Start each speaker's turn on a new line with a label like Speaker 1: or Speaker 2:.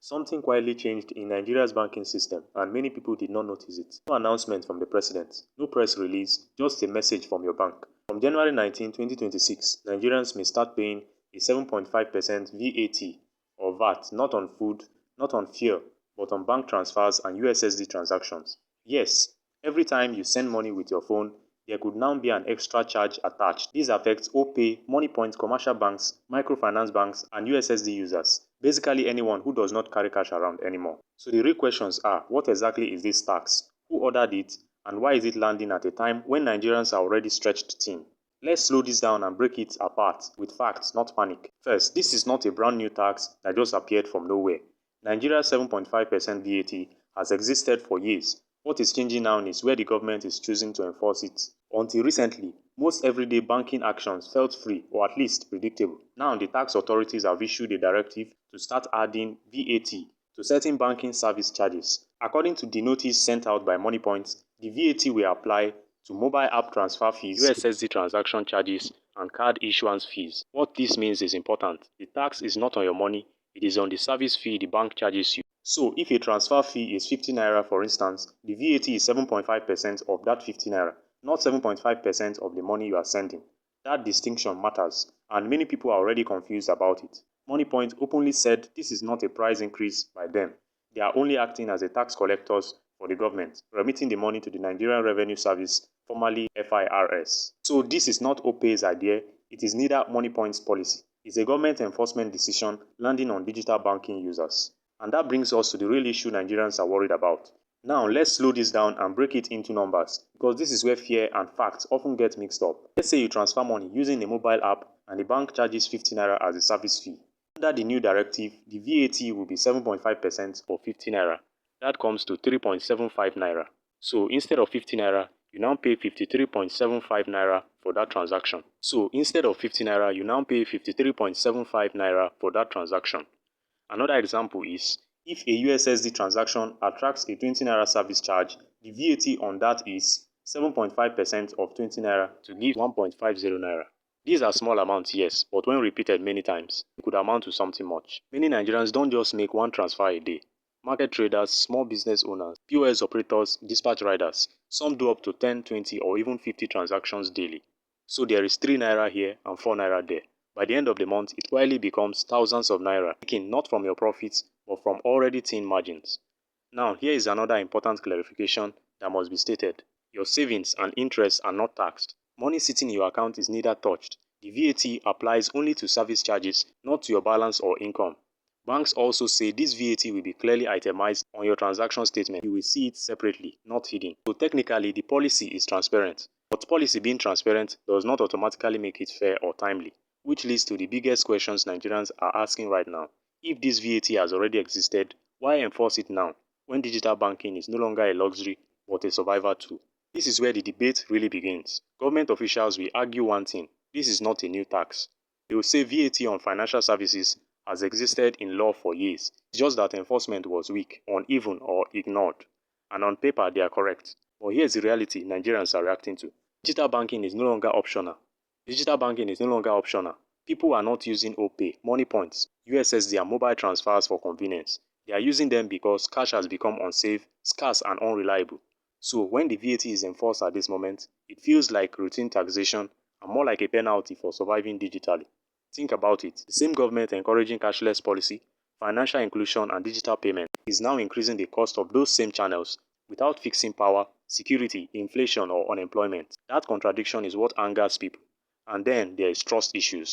Speaker 1: Something quietly changed in Nigeria's banking system, and many people did not notice it. No announcement from the president, no press release, just a message from your bank. From January 19, 2026, Nigerians may start paying a 7.5% VAT or VAT not on food, not on fuel, but on bank transfers and USSD transactions. Yes, every time you send money with your phone, there could now be an extra charge attached. This affects Opay, Moniepoint, commercial banks, microfinance banks, and USSD users. Basically anyone who does not carry cash around anymore. So the real questions are, what exactly is this tax? Who ordered it? And why is it landing at a time when Nigerians are already stretched thin? Let's slow this down and break it apart with facts, not panic. First, this is not a brand new tax that just appeared from nowhere. Nigeria's 7.5% VAT has existed for years. What is changing now is where the government is choosing to enforce it. Until recently, most everyday banking actions felt free or at least predictable. Now the tax authorities have issued a directive to start adding VAT to certain banking service charges. According to the notice sent out by Moniepoint, the VAT will apply to mobile app transfer fees, USSD transaction charges, and card issuance fees. What this means is important. The tax is not on your money, it is on the service fee the bank charges you. So if a transfer fee is 50 naira for instance, the VAT is 7.5% of that 50 naira, not 7.5% of the money you are sending. That distinction matters, and many people are already confused about it. Moniepoint openly said this is not a price increase by them. They are only acting as a tax collectors for the government, remitting the money to the Nigerian Revenue Service, formerly FIRS. So this is not Opay's idea, it is neither Moniepoint's policy. It's a government enforcement decision landing on digital banking users. And that brings us to the real issue Nigerians are worried about. Now let's slow this down and break it into numbers, because this is where fear and facts often get mixed up. Let's say you transfer money using a mobile app and the bank charges 50 naira as a service fee. Under the new directive, the VAT will be 7.5% for 50 naira. That comes to 3.75 naira. So instead of 50 naira, you now pay 53.75 naira for that transaction. So instead of 50 naira, you now pay 53.75 naira for that transaction. Another example is, if a USSD transaction attracts a 20 naira service charge, the VAT on that is 7.5% of 20 naira to give 1.50 naira. These are small amounts, yes, but when repeated many times, it could amount to something much. Many Nigerians don't just make one transfer a day. Market traders, small business owners, POS operators, dispatch riders, some do up to 10, 20 or even 50 transactions daily. So there is 3 naira here and 4 naira there. By the end of the month, it quietly becomes thousands of naira, taken not from your profits, but from already thin margins. Now, here is another important clarification that must be stated. Your savings and interest are not taxed. Money sitting in your account is neither touched. The VAT applies only to service charges, not to your balance or income. Banks also say this VAT will be clearly itemized on your transaction statement. You will see it separately, not hidden. So technically, the policy is transparent. But policy being transparent does not automatically make it fair or timely, which leads to the biggest questions Nigerians are asking right now. If this VAT has already existed, why enforce it now, when digital banking is no longer a luxury but a survival tool? This is where the debate really begins. Government officials will argue one thing: this is not a new tax. They will say VAT on financial services has existed in law for years. It's just that enforcement was weak, uneven, or ignored. And on paper, they are correct. But here's the reality Nigerians are reacting to. Digital banking is no longer optional. Digital banking is no longer optional. People are not using Opay, Moniepoints, USSD and mobile transfers for convenience. They are using them because cash has become unsafe, scarce and unreliable. So when the VAT is enforced at this moment, it feels like routine taxation and more like a penalty for surviving digitally. Think about it. The same government encouraging cashless policy, financial inclusion and digital payment is now increasing the cost of those same channels without fixing power, security, inflation or unemployment. That contradiction is what angers people. And then there is trust issues.